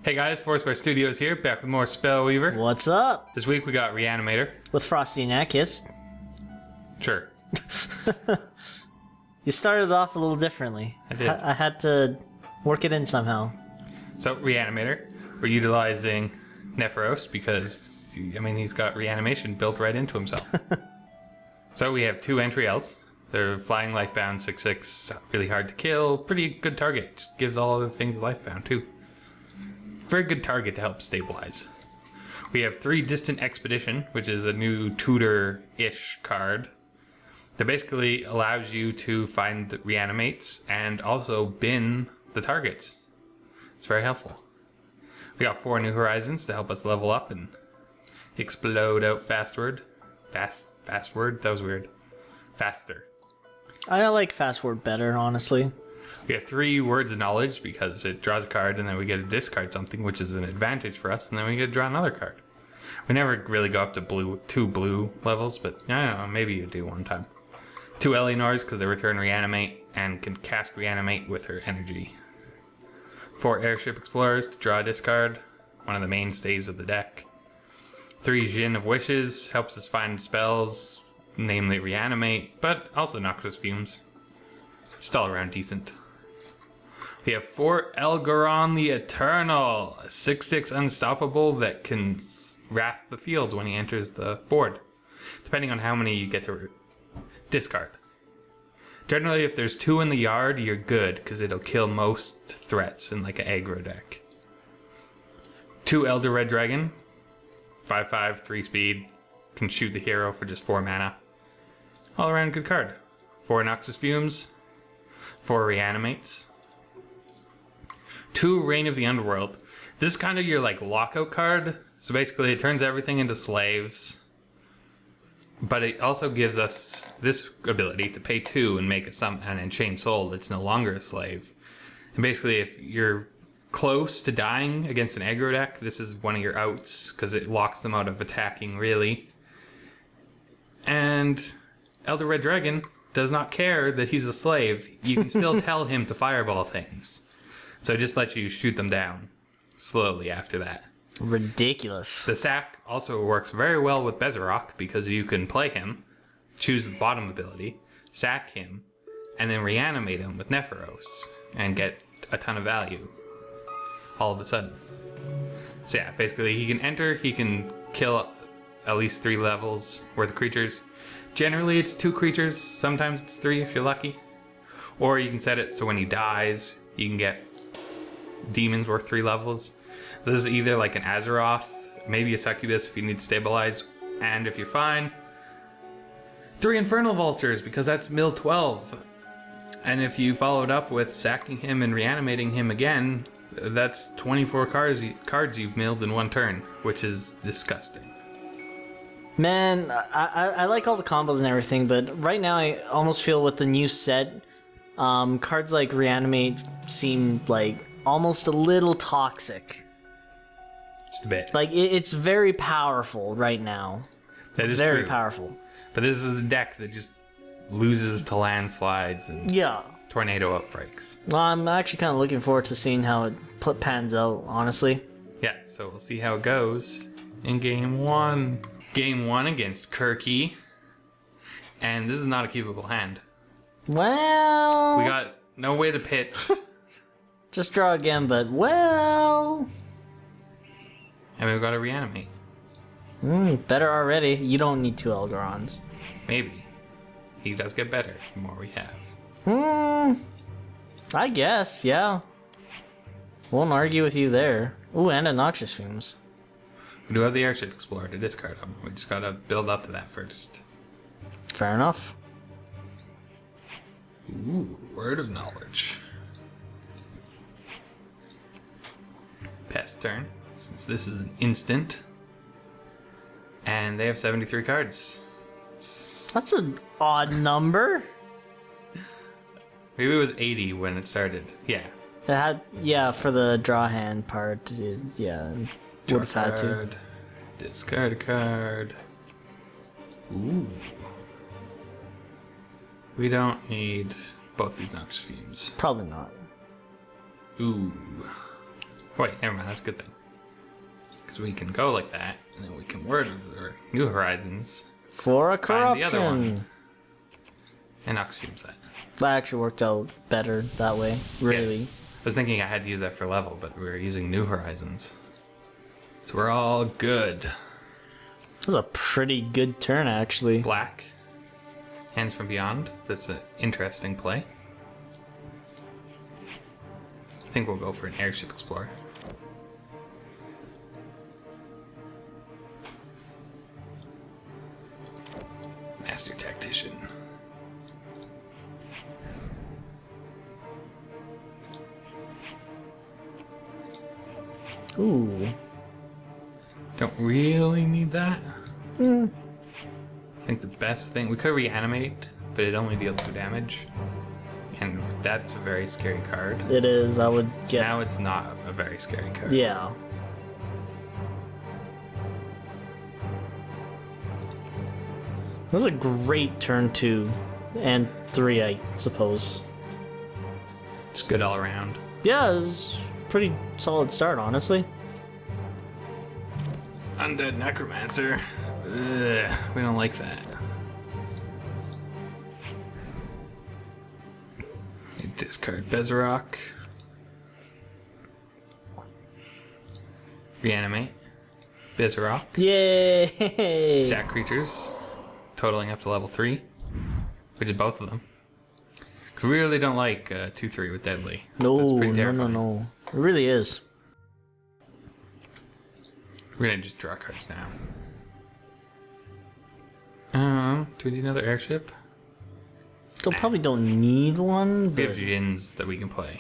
Hey guys, Foursquare Studios here, back with more Spellweaver. What's up? This week we got Reanimator. With Frosty and Akis. Sure. You started off a little differently. I did. I had to work it in somehow. So, Reanimator, we're utilizing Nefaros because, I mean, he's got reanimation built right into himself. So we have two Antriels. They're flying lifebound, 6/6, really hard to kill, pretty good target. Just gives all other things lifebound too. Very good target to help stabilize. We have 3 Distant Expedition, which is a new tutor-ish card that basically allows you to find the reanimates and also bin the targets. It's very helpful. We got 4 New Horizons to help us level up and explode out fastward. Fastward? That was weird. Faster. I like fast word better, honestly. We have 3 Words of Knowledge because it draws a card and then we get to discard something, which is an advantage for us, and then we get to draw another card. We never really go up to 2 blue levels, but I don't know, maybe you do one time. 2 Eleanors because they return Reanimate and can cast Reanimate with her energy. 4 Airship Explorers to draw a discard, one of the mainstays of the deck. 3 Djinn of Wishes helps us find spells, namely Reanimate, but also Noxious Fumes. Still around decent. We have 4 Elgaron the Eternal, a 6/6 unstoppable that can wrath the field when he enters the board, depending on how many you get to discard. Generally, if there's 2 in the yard, you're good, because it'll kill most threats in like an aggro deck. 2 Elder Red Dragon, 5/5, 3 speed, can shoot the hero for just 4 mana. All around good card. 4 Noxious Fumes, 4 Reanimates. 2 Reign of the Underworld. This is kind of your like lockout card. So basically it turns everything into slaves. But it also gives us this ability to pay 2 and make an Enchained Soul that's no longer a slave. And basically if you're close to dying against an aggro deck, this is one of your outs because it locks them out of attacking really. And Elder Red Dragon does not care that he's a slave. You can still tell him to fireball things. So it just lets you shoot them down slowly after that. Ridiculous. The sack also works very well with Bezarok because you can play him, choose the bottom ability, sack him, and then reanimate him with Nefaros and get a ton of value all of a sudden. So yeah, basically he can enter, he can kill at least 3 levels worth of creatures. Generally it's 2 creatures, sometimes it's 3 if you're lucky. Or you can set it so when he dies, you can get demons worth 3 levels. This is either like an Azeroth, maybe a Succubus if you need to stabilize, and if you're fine, 3 Infernal Vultures because that's mill 12. And if you follow it up with sacking him and reanimating him again, that's 24 cards you've milled in 1 turn, which is disgusting. Man, I like all the combos and everything, but right now I almost feel with the new set, cards like Reanimate seem like almost a little toxic. Just a bit. Like, it's very powerful right now. That is very true. powerful. But this is a deck that just loses to landslides and Yeah. tornado outbreaks. Well, I'm actually kind of looking forward to seeing how it pans out, honestly. Yeah, so we'll see how it goes in Game 1. Game 1 against Kirky. And this is not a keepable hand. Well... We got no way to pitch. Just draw again, but well... And we've got to reanimate. Better already. You don't need 2 Elgarons. Maybe. He does get better the more we have. I guess, yeah. Won't argue with you there. Ooh, and a Noxious Fumes. We do have the Airship Explorer to discard him. We just gotta build up to that first. Fair enough. Ooh, Word of Knowledge. Pass turn, since this is an instant. And they have 73 cards. That's an odd number. Maybe it was 80 when it started. Yeah. It had, yeah, for the draw hand part, yeah. Would have had to. Discard a card. Ooh. We don't need both these Noxious Fumes. Probably not. Ooh. Wait, never mind. That's a good thing. Because we can go like that, and then we can word or New Horizons. For a Find the other one. corruption. And Oxfume's that. That actually worked out better that way. Really. Yeah. I was thinking I had to use that for level, but we were using New Horizons. So we're all good. That was a pretty good turn, actually. Black. Hands from Beyond. That's an interesting play. I think we'll go for an Airship Explorer. Master Tactician. Ooh. Don't really need that. Hmm. I think the best thing, we could reanimate, but it only deals 2 damage. And that's a very scary card. It is. I would get. Now it's not a very scary card. Yeah. That was a great turn 2 and 3, I suppose. It's good all around. Yeah, it was a pretty solid start, honestly. Undead Necromancer. Ugh, we don't like that. Discard Bezarok. Reanimate. Bezarok. Yay! Sack creatures. Totaling up to level 3. We did both of them. Cause we really don't like 2-3 with Deadly. No, That's pretty no, terrifying. no. It really is. We're gonna just draw cards now. Do we need another airship? Still probably don't need one, We have but Djinns that we can play.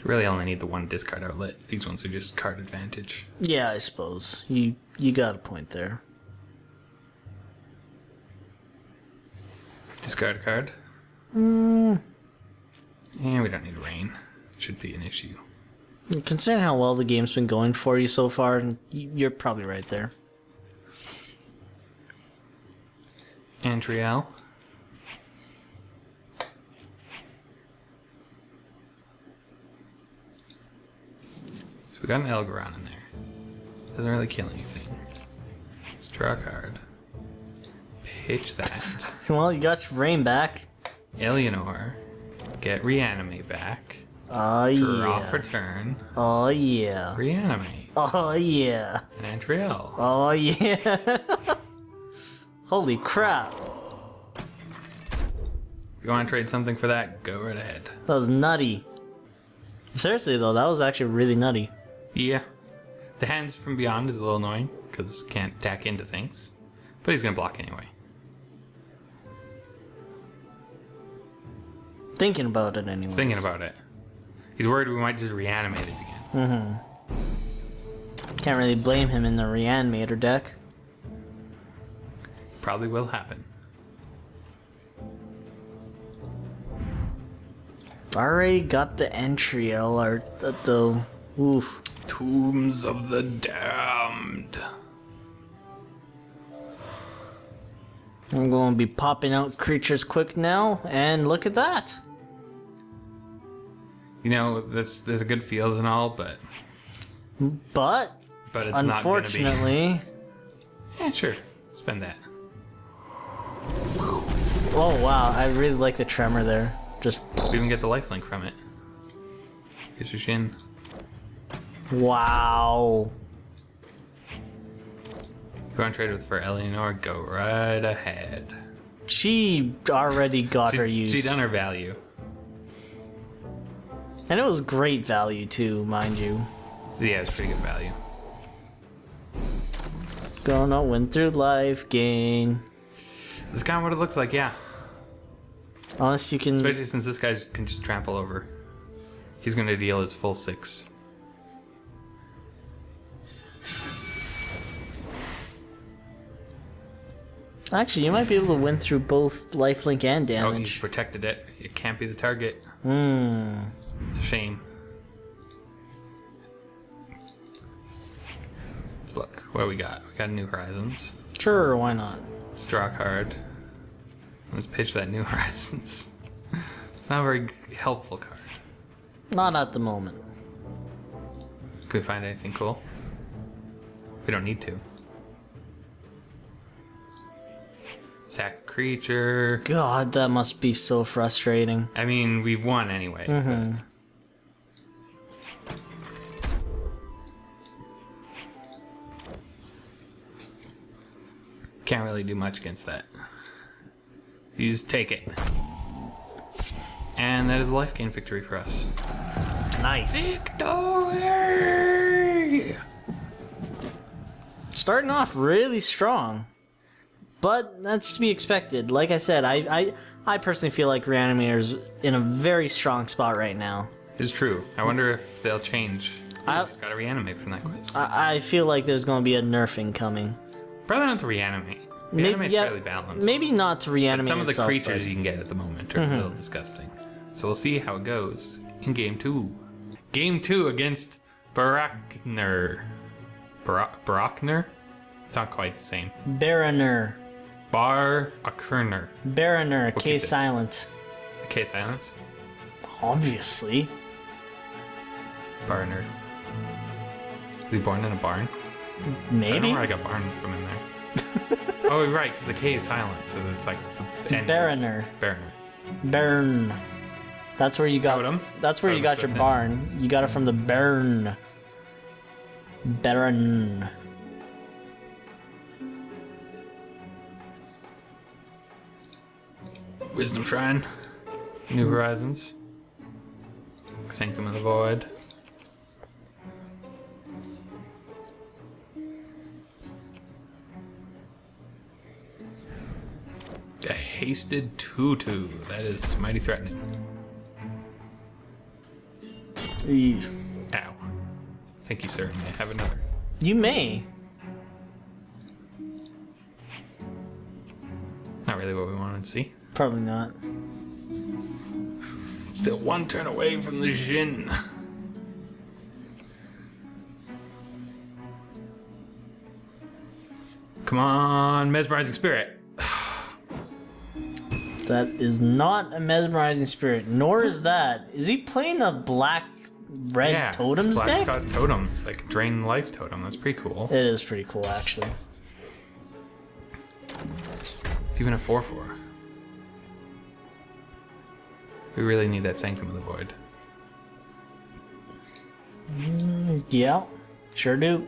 Really only need the one discard outlet. These ones are just card advantage. yeah, I suppose you got a point there. Discard a card. Mm, And we don't need rain. Should be an issue. considering how well the game's been going for you so far, you're probably right there. Antriel. So we got an Elgaron in there. Doesn't really kill anything. Let's draw a card. Pitch that. Well, you got your rain back. Eleanor. Get Reanimate back. Oh Draw yeah. for turn. Oh yeah. Reanimate. Oh yeah. And Antriel. Oh yeah. Holy crap. If you want to trade something for that, go right ahead. That was nutty. Seriously though, that was actually really nutty. Yeah. The Hands from Beyond is a little annoying, because can't tack into things. But he's going to block anyway. Thinking about it anyway. Thinking about it. He's worried we might just reanimate it again. Can't really blame him in the Reanimator deck. Probably will happen. Already got the Antriel art though. Oof. Tombs of the Damned. I'm going to be popping out creatures quick now, and look at that. You know, there's a good field and all, but But it's not going to be. unfortunately, Yeah, sure. Spend that. oh wow, I really like the tremor there. Just We even get the lifelink from it. Here's your shin. wow. If you want to trade with for Eleanor, go right ahead. She already got her use. She done her value. And it was great value too, mind you. Yeah, it's pretty good value. Gonna win through life gain. That's kind of what it looks like, yeah. Unless you can. Especially since this guy can just trample over. He's going to deal his full 6. Actually, you might be able to win through both lifelink and Oh, he's damage. protected it. It can't be the target. Hmm. It's a shame. Let's look. What do we got? We got New Horizons. Sure, why not? Let's draw a card. Let's pitch that New Horizons. It's not a very helpful card. Not at the moment. Could we find anything cool? We don't need to. Sack a creature. God, that must be so frustrating. I mean, we've won anyway. But... Can't really do much against that. You just take it. And that is a life gain victory for us. Nice. Victory! Starting off really strong. But that's to be expected. Like I said, I personally feel like Reanimator's in a very strong spot right now. It's true. I wonder if they'll change. I just gotta reanimate from that quiz. I feel like there's going to be a nerfing coming. Probably not to reanimate. Reanimate's fairly balanced. Maybe not to reanimate Some of the itself, creatures but... you can get at the moment are a little disgusting. So we'll see how it goes in Game 2. Game 2 against Barakner. Barakner? It's not quite the same. Baroner. Barakner. Baroner, We'll K keep this. silent. K silence? Obviously. Barner. Was he born in a barn? I don't know Maybe. where I got barn from in there. Oh, right, because the K is silent, so it's like the end. Baroner. Baroner. Burn. That's where you got. Totem? That's where you got Totem your swiftness. barn. You got it from the burn. Baron. Wisdom Shrine. New Horizons. Sanctum of the Void. A hasted tutu. That is mighty threatening. Eesh. Ow. Thank you, sir. May I have another? You may. Not really what we wanted to see. Probably not. Still one turn away from the Jin. Come on, Mesmerizing Spirit. That is not a mesmerizing spirit, nor is that. Is he playing a black-red totems Black's deck? got totems, like drain life totem. That's pretty cool. It is pretty cool, actually. It's even a 4/4. We really need that Sanctum of the Void. Yeah, sure do.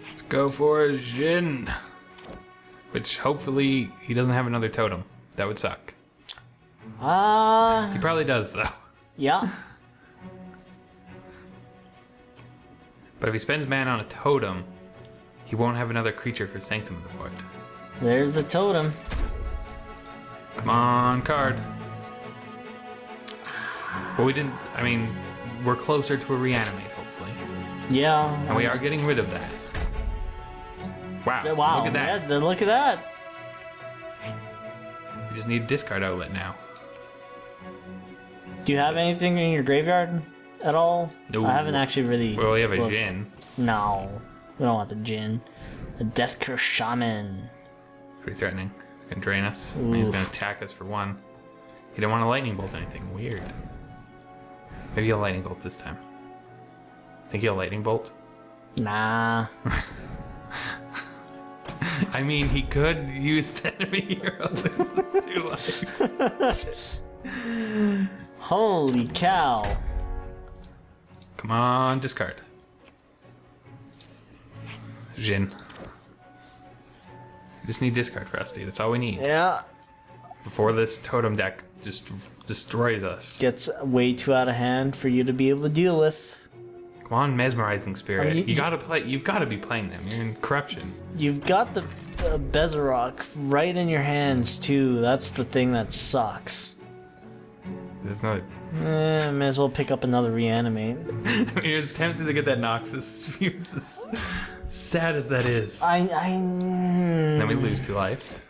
Let's go for a Jin. Which hopefully he doesn't have another totem. That would suck. He probably does though. Yeah. But if he spends mana on a totem, he won't have another creature for Sanctum of the Void. There's the totem. Come on, card. Well, we didn't. I mean, we're closer to a reanimate, hopefully. Yeah. And we are getting rid of that. Wow. so Wow. Look at that. Yeah, look at that. We just need a discard outlet now. Do you have anything in your graveyard at all? No. I haven't actually really. Well, we have a looked. Jin. No. We don't want the Jin. A Death Curse Shaman. Pretty threatening. He's going to drain us. And he's going to attack us for one. He didn't want to lightning bolt anything. Weird. Maybe he'll lightning bolt this time. Think he'll lightning bolt? Nah. I mean, he could use the enemy hero loses 2 life. Holy cow. Come on, discard. Jin. We just need discard for SD. That's all we need. Yeah. Before this totem deck just destroys us. Gets way too out of hand for you to be able to deal with. Come on, Mesmerizing Spirit. You gotta play. You've got to be playing them. You're in corruption. You've got the Bezarok right in your hands too. That's the thing that sucks. There's no. May as well pick up another reanimate. He was tempted to get that Noxus fuse. As sad as that is. Then we lose 2 life.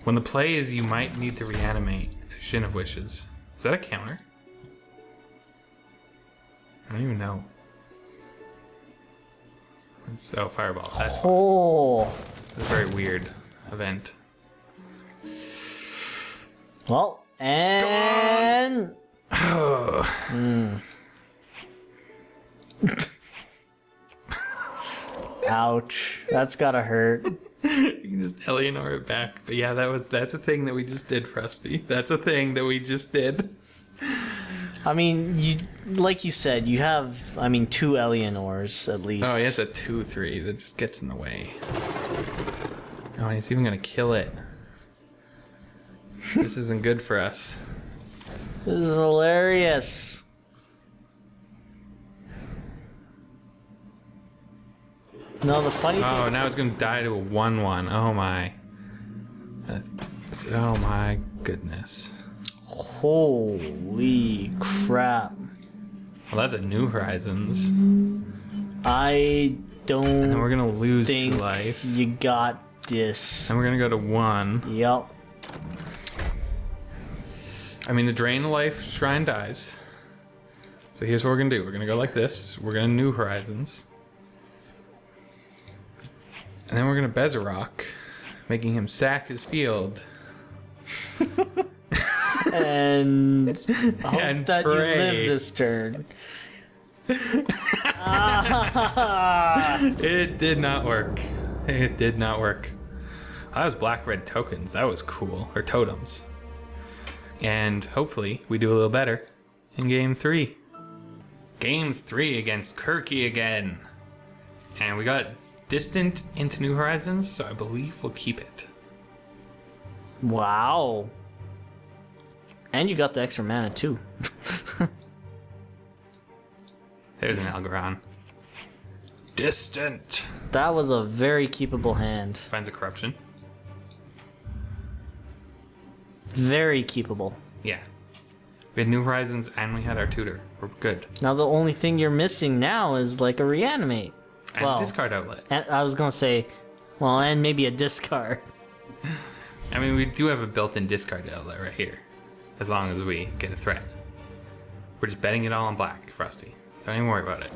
When the play is you might need to reanimate Shin of Wishes. Is that a counter? I don't even know. So fireball. That's Oh. a very weird event. Well, and Oh. ouch. That's gotta hurt. You can just Eleanor it back. But yeah, that's a thing that we just did, Frosty. That's a thing that we just did. I mean, like you said, you have, two Eleanors at least. Oh, he has a 2-3 that just gets in the way. Oh, he's even gonna kill it. This isn't good for us. This is hilarious. No, the funny thing... Oh, now it's gonna die to a 1-1. Oh my. Oh my goodness. Holy crap. Well, that's a New Horizons. I don't And then we're gonna lose 2 think life. you got this. And we're gonna go to 1. Yep. I mean, the drain life shrine dies. So here's what we're gonna do. We're gonna go like this. We're gonna New Horizons. And then we're gonna Bezarok, making him sack his field. And hope And that pray. you live this turn. It did not work. It did not work. That was black-red tokens. That was cool. Or totems. And hopefully we do a little better in game 3. Game 3 against Kirky again. And we got distant into New Horizons, so I believe we'll keep it. Wow. And you got the extra mana too. There's an Elgaron. Distant. That was a very keepable hand. Finds a corruption. Very keepable. Yeah. We had New Horizons and we had our tutor. We're good. Now the only thing you're missing now is like a reanimate. And Well, discard outlet. And I was gonna say, well, and maybe a discard. I mean, we do have a built-in discard outlet right here. As long as we get a threat. We're just betting it all on black, Frosty. Don't even worry about it.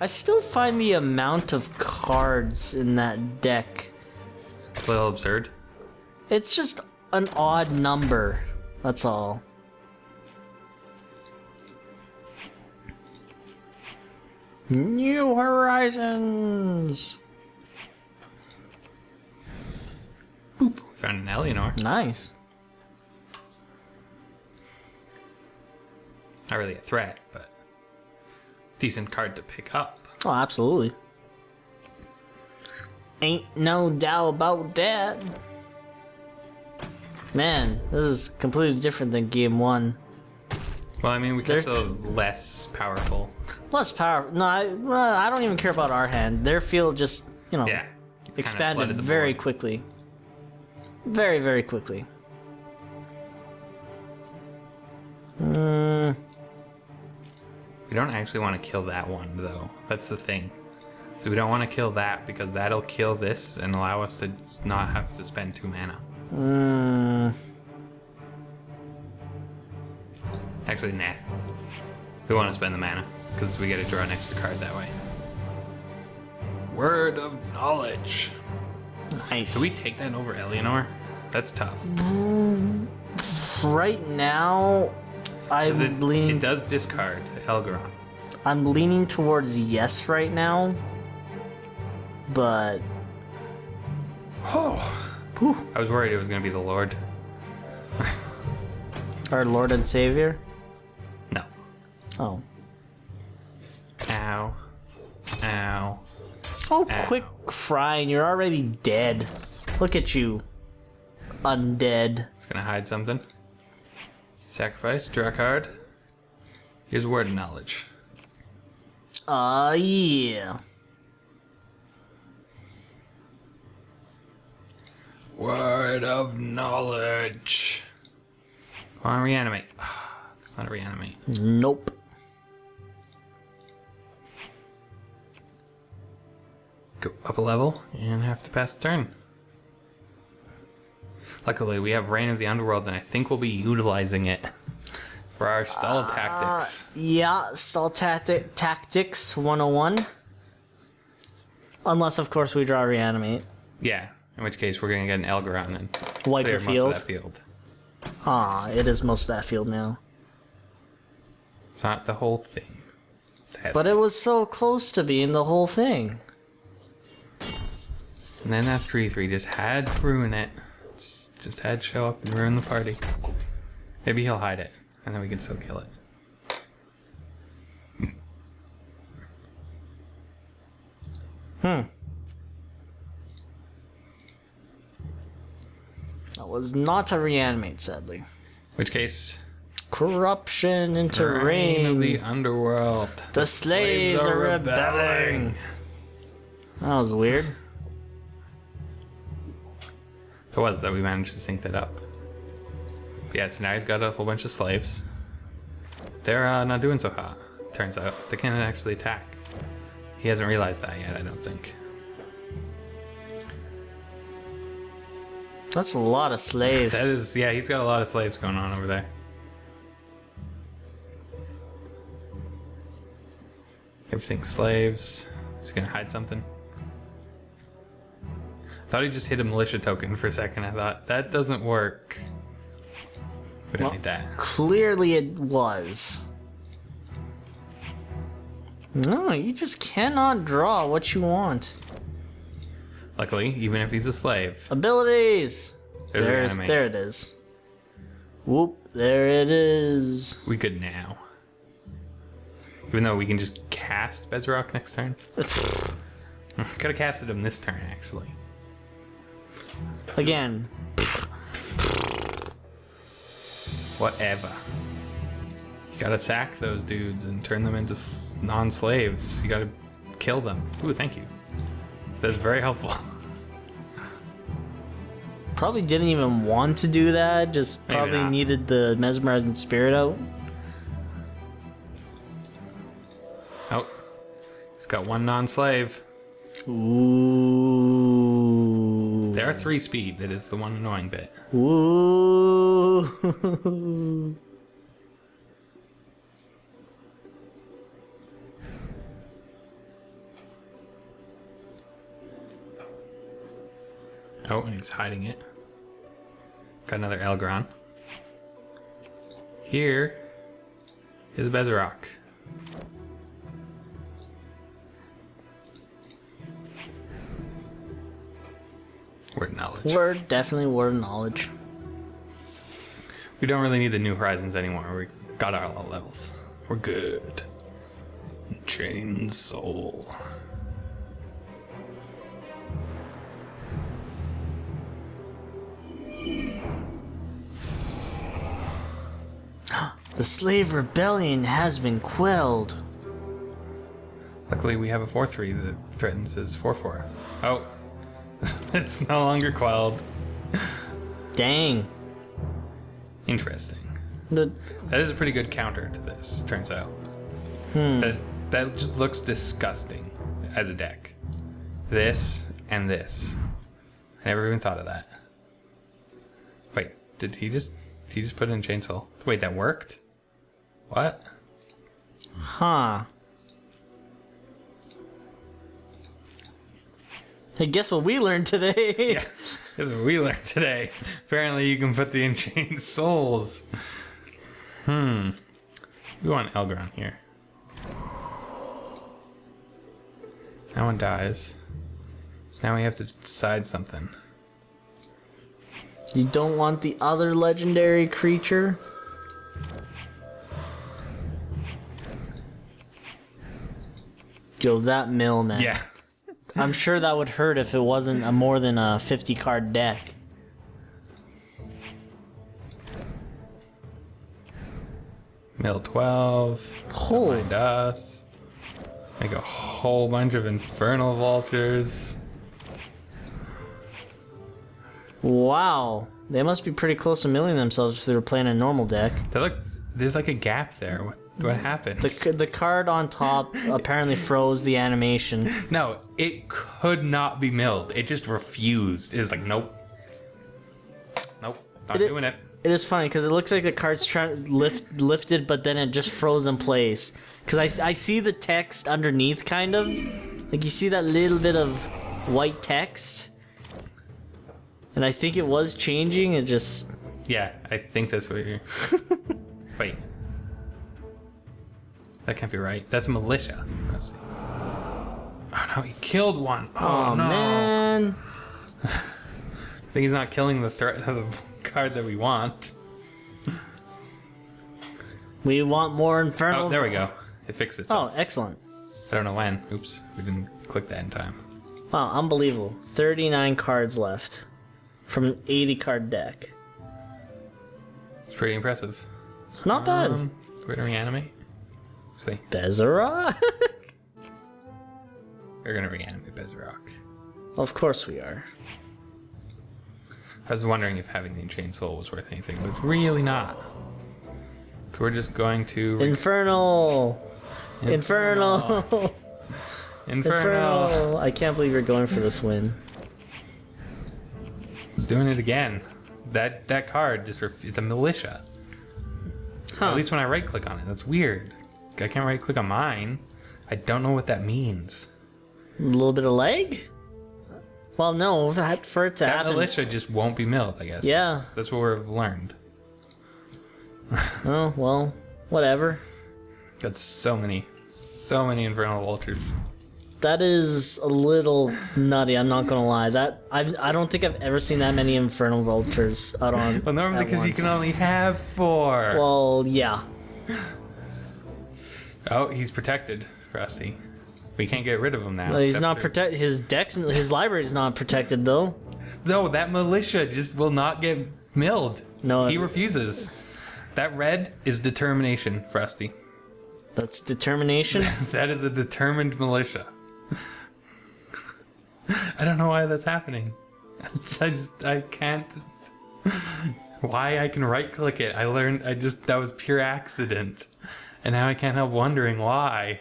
I still find the amount of cards in that deck, A little absurd. it's just an odd number. That's all. New Horizons. Boop. We found an Eleanor. Nice. Not really a threat, but decent card to pick up. Oh, absolutely. Ain't no doubt about that. Man, this is completely different than game 1. Well, I mean, we kept a less powerful. Less power. No, I don't even care about our hand. Their field just, Yeah. It's kinda expanded flooded the very board. quickly. Very, very quickly. We don't actually want to kill that one, though. That's the thing. So we don't want to kill that because that'll kill this and allow us to not have to spend 2 mana. Actually, nah. We want to spend the mana because we get to draw an extra card that way. Word of knowledge. Nice. Do we take that over Eleanor? That's tough. Right now, 'Cause I'm leaning. it does discard Elgaron. I'm leaning towards yes right now, but Oh. I was worried it was going to be the Lord. our Lord and Savior. No. Oh. Ow. Ow. Oh, Ow. quick crying! You're already dead. Look at you, undead. It's going to hide something. Sacrifice, draw a card. Here's a word of knowledge. Yeah. Word of knowledge. Come on, reanimate. It's not a reanimate. Nope. Go up a level and have to pass the turn. Luckily, we have Reign of the Underworld, and I think we'll be utilizing it for our stall tactics. Yeah, stall tactics 101. Unless, of course, we draw Reanimate. Yeah, in which case we're gonna get an Elgaron and Wipe clear your most field. of that field. Ah, it is most of that field now. It's not the whole thing. Sadly. But it was so close to being the whole thing. And then that 3/3 just had to ruin it. Just had to show up and ruin the party. Maybe he'll hide it, and then we can still kill it. That was not a Reanimate, sadly. In which case, Corruption into reign of reign. the Underworld. The slaves are rebelling. That was weird. It was that we managed to sync that up. Yeah, so now he's got a whole bunch of slaves. They're not doing so hot, turns out. They can't actually attack. He hasn't realized that yet, I don't think. That's a lot of slaves. That is, yeah, he's got a lot of slaves going on over there. Everything's slaves. He's gonna hide something. Thought he just hit a militia token for a second. I thought, that doesn't work. We don't need that. Clearly it was. No, you just cannot draw what you want. Luckily, even if he's a slave. Abilities! There's Reanimate. There it is. Whoop, there it is. We good now. Even though we can just cast Bezarok next turn. Could have casted him this turn, actually. Again. Whatever. You gotta sack those dudes and turn them into non-slaves. You gotta kill them. Ooh, thank you. That's very helpful. Probably didn't even want to do that, just Maybe probably not. needed the mesmerizing spirit out. Oh, he's got one non-slave. Ooh. There are 3 speed. That is the one annoying bit. Ooh. Oh, and he's hiding it. Got another Elgaron. Here is a Bezarok. Word knowledge. Word, definitely word of knowledge. We don't really need the New Horizons anymore. We got our all levels. We're good. Chain Soul. The slave rebellion has been quelled. Luckily, we have a 4/3 that threatens his 4/4. Oh, it's no longer quelled. Dang. Interesting. The That is a pretty good counter to this, turns out. That just looks disgusting as a deck. This and this. I never even thought of that. Wait, did he just put in Chainsaw? Wait, that worked? What? Huh. Hey, guess what we learned today? Yeah, that's what we learned today. Apparently you can put the Enchained Souls. We want Elgaron here. That one dies. So now we have to decide something. You don't want the other legendary creature? Yo, that mill, man. Yeah. I'm sure that would hurt if it wasn't a more than a 50 card deck. Mill 12. Oh. Behind us. Make a whole bunch of Infernal Vultures. Wow. They must be pretty close to milling themselves if they were playing a normal deck. There's like a gap there. What happened? The card on top apparently froze the animation. No, it could not be milled. It just refused. It's like, nope. Nope, not doing it. It is funny because it looks like the card's lifted, but then it just froze in place. Because I see the text underneath, kind of, Like, you see that little bit of white text? And I think it was changing, it just... Yeah, I think that's what you're... Wait. That can't be right. That's militia. Let's see. Oh no, he killed one. Oh no. Man. I think he's not killing the threat of the card that we want. We want more Infernal... Oh, there we go. It fixed itself. Oh, excellent. I don't know when. Oops, we didn't click that in time. Wow, unbelievable. 39 cards left from an 80 card deck. It's pretty impressive. It's not bad. We're gonna reanimate. See, Bezarok? we're gonna reanimate Bezarok. Of course we are. I was wondering if having the Enchained Soul was worth anything, but it's really not. So we're just going to... Infernal! Infernal! Infernal! I can't believe you're going for this win. It's doing it again. That card just... it's a militia. Huh. At least when I right-click on it. That's weird. I can't right-click on mine. I don't know what that means. A little bit of leg? Well, no, for it to That happen... militia just won't be milled, I guess. Yeah. That's what we've learned. Oh, well, whatever. Got so many Infernal Vultures. That is a little nutty, I'm not gonna lie. I don't think I've ever seen that many Infernal Vultures out on... Well, normally because you can only have 4. Well, yeah. Oh, he's protected, Rusty. We can't get rid of him now. Well, he's not protected. His decks, his library's not protected though. No, that militia just will not get milled. No, he refuses. That red is determination, Frosty. That's determination. That is a determined militia. I don't know why that's happening. I can't. Why I can right click it. That was pure accident. And now I can't help wondering why.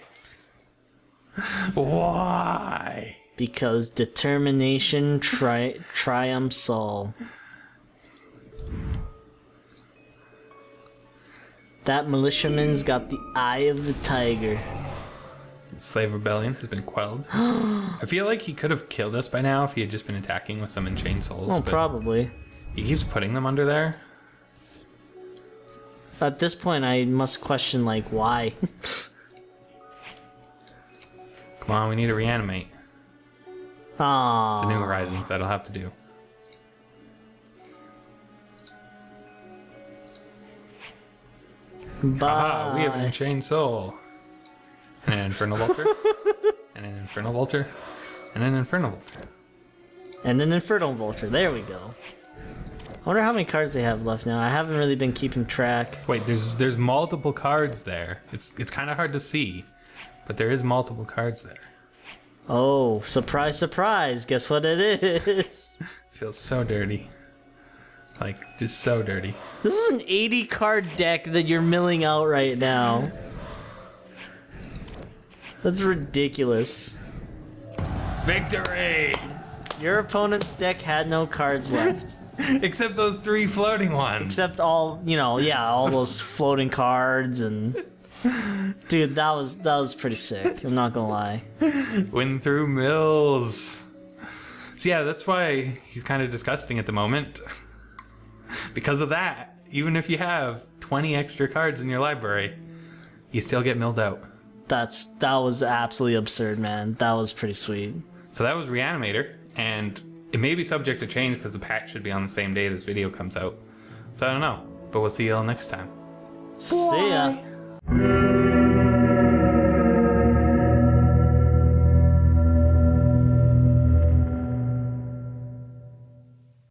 Why? Because determination triumphs all. That militiaman's got the eye of the tiger. Slave Rebellion has been quelled. I feel like he could have killed us by now if he had just been attacking with some Enchained Souls. Well, probably. He keeps putting them under there. At this point, I must question, like, why? Come on, we need to reanimate. Aww. The New Horizons, that'll have to do. Bye. Aha, we have an Enchained Soul. And an Infernal Vulture. And an Infernal Vulture. And an Infernal Vulture. And an Infernal Vulture. There we go. I wonder how many cards they have left now. I haven't really been keeping track. Wait, there's multiple cards there. It's kind of hard to see, but there is multiple cards there. Oh, surprise, surprise. Guess what it is? It feels so dirty. Like, just so dirty. This is an 80 card deck that you're milling out right now. That's ridiculous. Victory! Your opponent's deck had no cards left. Except those 3 floating ones. Except all, all those floating cards and... Dude, that was pretty sick. I'm not gonna lie. Win through mills. So yeah, that's why he's kind of disgusting at the moment. Because of that, even if you have 20 extra cards in your library, you still get milled out. That was absolutely absurd, man. That was pretty sweet. So that was Reanimator, and it may be subject to change because the patch should be on the same day this video comes out. So I don't know, but we'll see you all next time. See ya.